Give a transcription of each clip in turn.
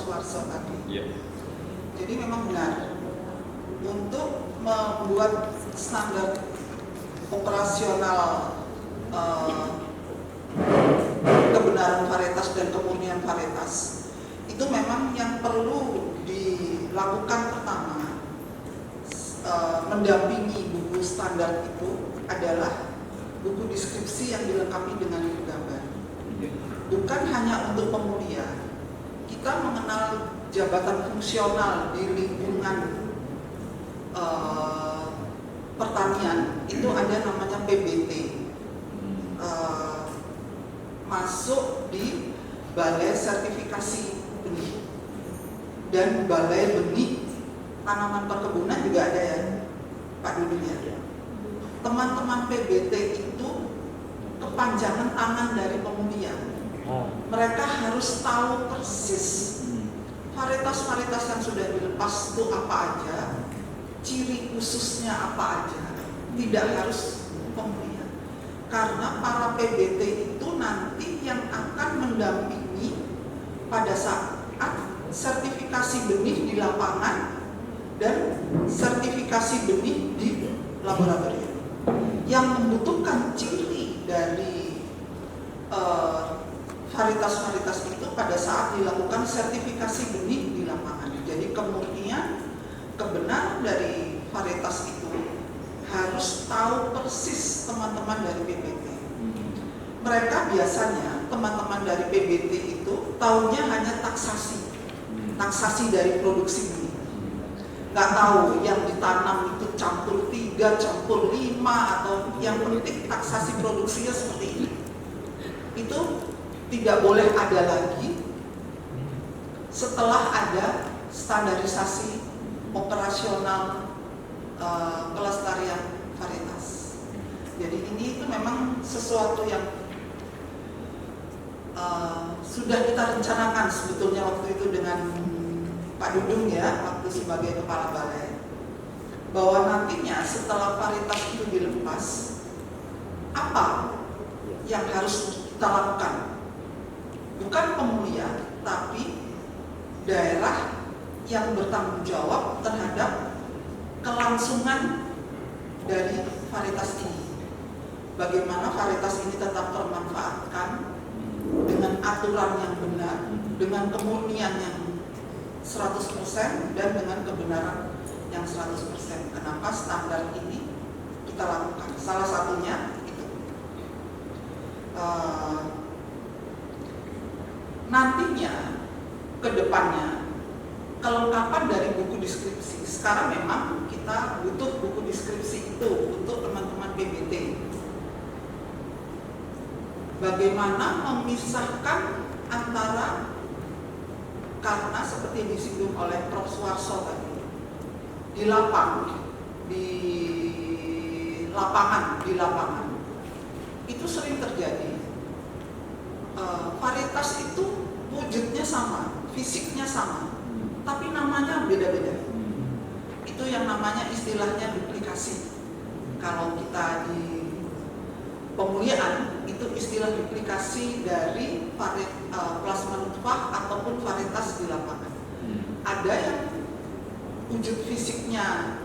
Suharso tadi. Yeah. Jadi memang benar untuk membuat standar operasional kebenaran varietas dan kemurnian varietas itu memang yang perlu dilakukan pertama mendampingi buku standar itu adalah buku deskripsi yang dilengkapi dengan gambar. Bukan hanya untuk pemulia, kita mengenal jabatan fungsional di lingkungan pertanian itu ada namanya PBT, masuk di Balai Sertifikasi Benih dan Balai Benih Tanaman Perkebunan juga ada ya Pak Dudung ya. Teman-teman PBT itu kepanjangan tangan dari pemulia. Mereka harus tahu persis varietas-varietas yang sudah dilepas itu apa aja, ciri khususnya apa aja, tidak harus pemulia. Karena para PBT itu nanti yang akan mendampingi pada saat sertifikasi benih di lapangan dan sertifikasi benih di laboratorium. Yang membutuhkan ciri dari varietas-varietas itu pada saat dilakukan sertifikasi benih di lapangan. Jadi kemurnian kebenaran dari varietas itu harus tahu persis teman-teman dari PBT. Mereka biasanya teman-teman dari PBT itu tahunya hanya taksasi dari produksi benih. Nggak tahu yang ditanam itu campur 3, campur 5 atau yang penting taksasi produksinya seperti ini. Itu tidak boleh ada lagi setelah ada standarisasi operasional pelestarian varietas. Jadi ini itu memang sesuatu yang sudah kita rencanakan sebetulnya waktu itu dengan Pak Dudung ya, waktu sebagai kepala balai, bahwa nantinya setelah varietas itu dilepas, apa yang harus kita lakukan? Bukan pemulia, tapi daerah yang bertanggung jawab terhadap kelangsungan dari varietas ini. Bagaimana varietas ini tetap termanfaatkan dengan aturan yang benar, dengan kemurnian yang 100% dan dengan kebenaran yang 100%. Kenapa standar ini kita lakukan? Salah satunya itu. Nantinya ke depannya kelengkapan dari buku deskripsi. Sekarang memang kita butuh buku deskripsi itu untuk teman-teman PBT. Bagaimana memisahkan antara, karena seperti disinggung oleh Prof. Suharso tadi, di lapangan itu sering terjadi. Varietas itu wujudnya sama, fisiknya sama, tapi namanya beda-beda. Itu yang namanya istilahnya duplikasi. Kalau kita di pemuliaan itu istilah duplikasi dari plasma nutfah ataupun varietas di lapangan. Ada yang wujud fisiknya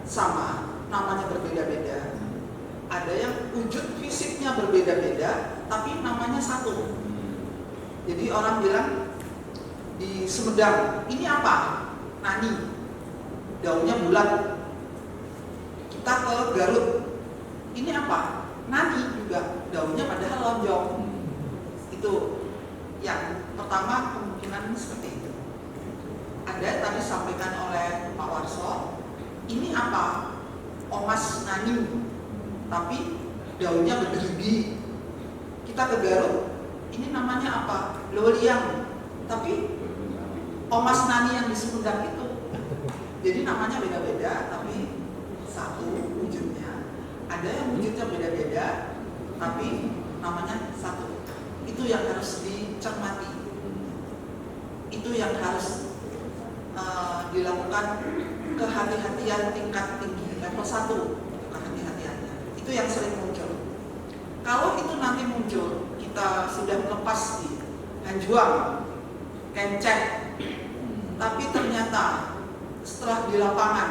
sama, namanya berbeda-beda. Ada yang wujud fisiknya berbeda-beda, tapi namanya satu. Jadi orang bilang di Sumedang, ini apa? Nani, daunnya bulat. Kita ke Garut, ini apa? Nani juga, daunnya padahal lonjong. Itu yang pertama, kemungkinan seperti itu. Ada tadi sampaikan oleh Pak Warso, ini apa? Omas Nani, tapi daunnya bergerigi. Kita ke Garut, ini namanya apa? Loliang, tapi Omas Nani yang di Sumedang itu. Jadi namanya beda-beda, tapi satu wujudnya. Ada yang wujudnya beda-beda, tapi namanya satu. Itu yang harus dicermati. Itu yang harus dilakukan kehati-hatian tingkat tinggi, level 1 kehati-hatiannya. Itu yang sering muncul. Kalau itu nanti muncul, kita sudah melepas di Hanjuang, kenceng. Tapi ternyata setelah di lapangan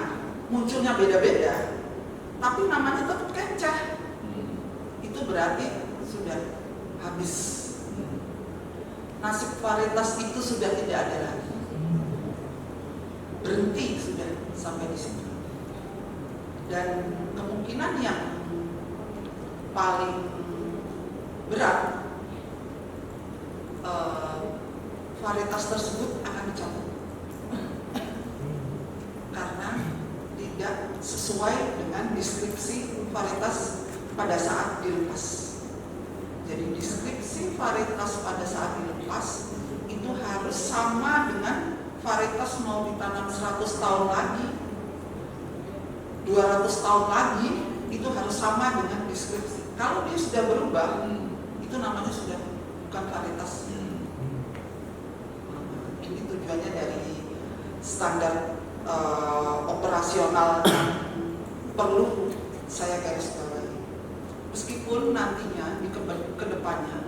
munculnya beda-beda, tapi namanya tetap kenceng. Itu berarti sudah habis. Nasib varietas itu sudah tidak ada lagi. Berhenti sudah sampai di situ. Dan kemungkinan yang paling berat, varietas tersebut akan dicabut karena tidak sesuai dengan deskripsi varietas pada saat dilepas. Jadi deskripsi varietas pada saat dilepas itu harus sama dengan varietas mau ditanam 100 tahun lagi, 200 tahun lagi, itu harus sama dengan deskripsi. Kalau dia sudah berubah, itu namanya sudah bukan varietas. Ini tujuannya dari standar operasional perlu saya garis bawahi. Meskipun nantinya di kedepannya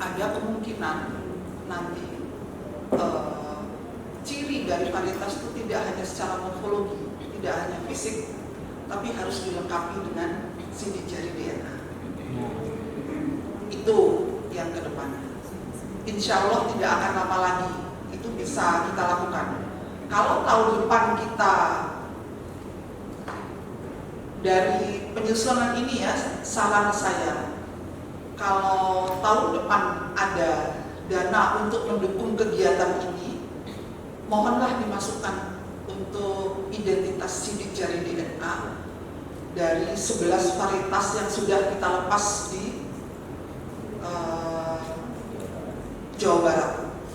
ada kemungkinan nanti ciri dari varietas itu tidak hanya secara morfologi, tidak hanya fisik, tapi harus dilengkapi dengan sidik jari DNA. Itu yang kedepannya. Insya Allah tidak akan lama lagi itu bisa kita lakukan. Kalau tahun depan kita dari penyusunan ini ya, saran saya, kalau tahun depan ada dana untuk mendukung kegiatan ini, mohonlah dimasukkan untuk identitas sidik jari DNA dari 11 varietas yang sudah kita lepas di Jawa Barat,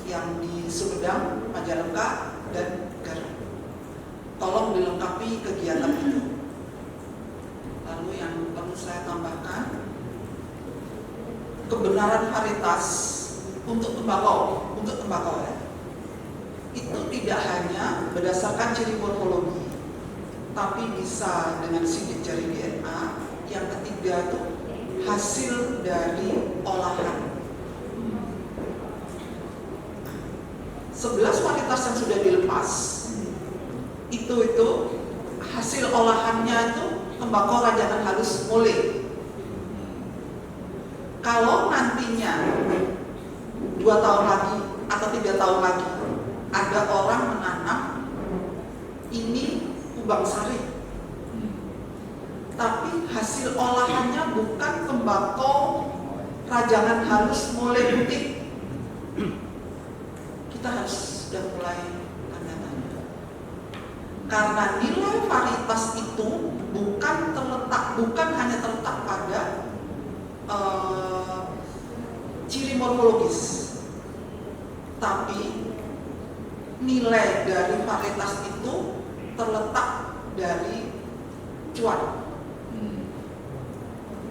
yang di Sumedang, Majalengka, dan Garut. Tolong dilengkapi kegiatan itu. Lalu yang perlu saya tambahkan, kebenaran varietas untuk tembakau ya, itu tidak hanya berdasarkan ciri morfologi, tapi bisa dengan sidik jari DNA. Yang ketiga itu hasil dari olahan. 11 varietas yang sudah dilepas itu hasil olahannya itu tembakau rajangan halus mole. Kalau nantinya 2 tahun lagi atau 3 tahun lagi ada orang menanam ini kubang sari, tapi hasil olahannya bukan tembakau rajangan halus mole putih, kita harus sudah mulai tanda-tanda. Karena nilai varietas itu bukan hanya terletak pada ciri morfologis, tapi nilai dari varietas itu terletak dari cuan.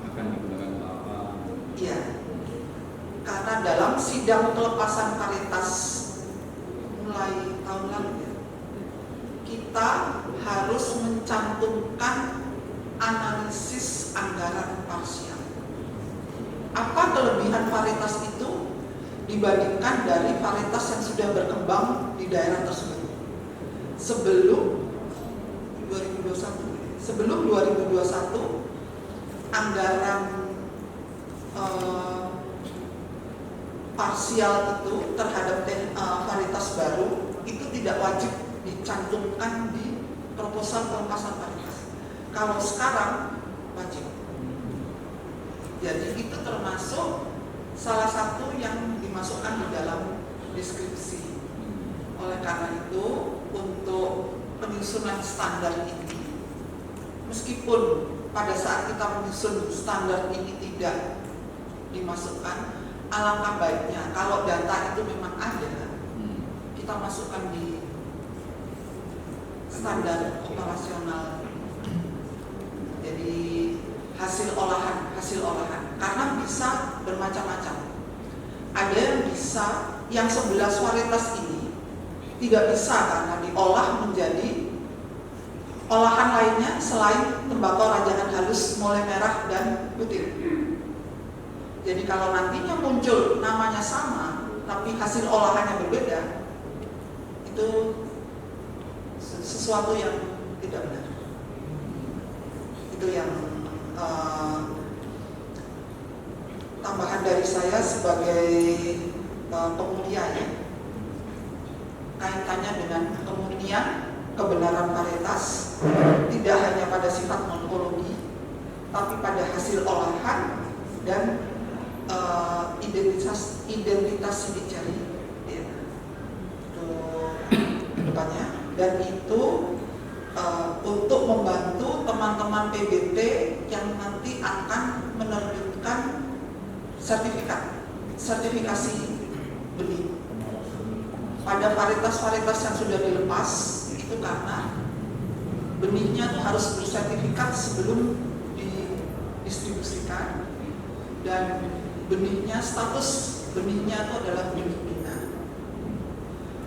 Akan digunakan apa? Iya. Karena dalam sidang pelepasan varietas mulai tahun lalu ya, kita harus mencantumkan analisis anggaran parsial. Apa kelebihan varietas itu dibandingkan dari varietas yang sudah berkembang di daerah tersebut? Sebelum 2021, anggaran parsial itu terhadap varietas baru itu tidak wajib dicantumkan di proposal pelepasan varietas. Kalau sekarang wajib. Jadi itu termasuk salah satu yang dimasukkan di dalam deskripsi. Oleh karena itu, untuk penyusunan standar ini, meskipun pada saat kita menyusun standar ini tidak dimasukkan, alangkah baiknya kalau data itu memang ada, kita masukkan di standar operasional. Jadi hasil olahan, karena bisa bermacam-macam. Ada yang bisa, yang 11 varietas ini tidak bisa karena diolah menjadi olahan lainnya selain tembakau rajangan halus mole merah dan putih. Jadi kalau nantinya muncul namanya sama, tapi hasil olahannya berbeda, itu sesuatu yang tidak benar. Itu yang tambahan dari saya sebagai pemulia ya, kaitannya dengan kemurnian kebenaran varietas tidak hanya pada sifat morfologi, tapi pada hasil olahan dan identitas sidik jari ya. Itu depannya, dan itu untuk membantu teman-teman PBT yang nanti akan menerbitkan sertifikasi benih pada varietas-varietas yang sudah dilepas. Itu karena benihnya tuh harus bersertifikat sebelum didistribusikan, dan benihnya, status benihnya itu adalah benih bina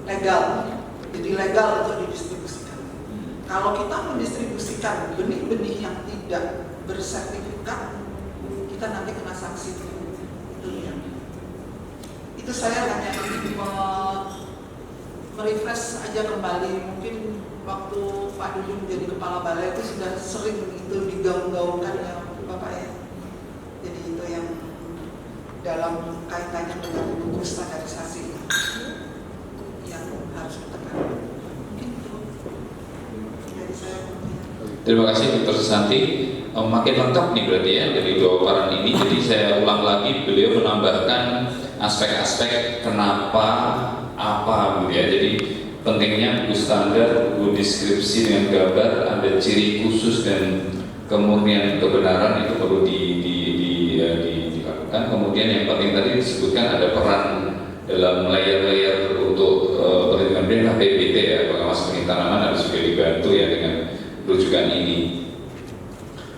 legal, jadi legal untuk didistribusikan. Kalau kita mendistribusikan benih-benih yang tidak bersertifikat, kita nanti kena sanksi. Itu saya hanya ingin merefresh aja kembali. Mungkin waktu Pak Dudung jadi kepala balai itu sudah sering itu digaung-gaungkan ya Bapak ya. Jadi itu yang dalam kaitannya dengan buku standarisasi yang harus ditekan. Mungkin itu dari saya. Terima kasih Dr. Susanti. Makin lengkap nih berarti ya dari dua paparan ini. Jadi saya ulang lagi, beliau menambahkan aspek-aspek kenapa apa gitu ya. Jadi pentingnya buku standar, buku deskripsi dengan gambar, ada ciri khusus dan kemurnian kebenaran itu perlu dilakukan. Kemudian yang penting tadi disebutkan ada peran dalam layer-layer untuk perlindungan benih PBT ya, pengawas benih tanaman harus juga dibantu ya dengan rujukan ini.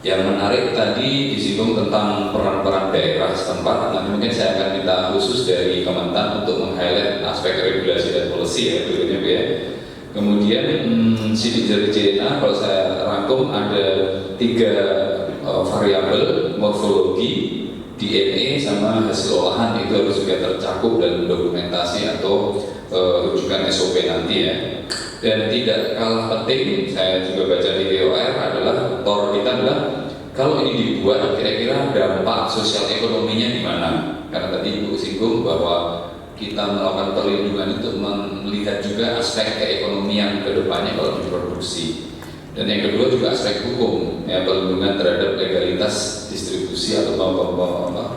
Yang menarik tadi disinggung tentang peran-peran daerah setempat. Nanti mungkin saya akan minta khusus dari Kementan untuk meng-highlight aspek regulasi dan policy ya berikutnya Bu ya. Kemudian sidik jari DNA kalau saya rangkum ada 3 variabel: morfologi, DNA, sama hasil olahan. Itu harus juga tercakup dalam dokumentasi atau rujukan SOP nanti ya. Dan tidak kalah penting, saya juga baca di TOR adalah tor kita adalah kalau ini dibuat kira-kira dampak sosial ekonominya di mana? Karena tadi Ibu singgung bahwa kita melakukan perlindungan untuk melihat juga aspek keekonomian ke depannya kalau diproduksi. Dan yang kedua juga aspek hukum, ya, perlindungan terhadap legalitas distribusi atau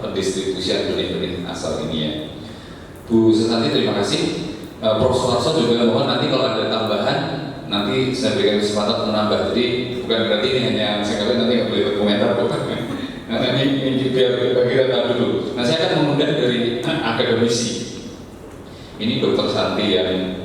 pendistribusian benih-benih asal ini ya. Bu Susanti terima kasih. Prof. Suharto juga mohon nanti kalau ada tambahan nanti saya berikan kesempatan menambah. Jadi bukan berarti ini hanya saya katakan nanti nggak boleh berkomentar bukan. Nah ini biar bagi data dulu. Nah saya akan mengundang dari akademisi. Ini Dr. Santi yang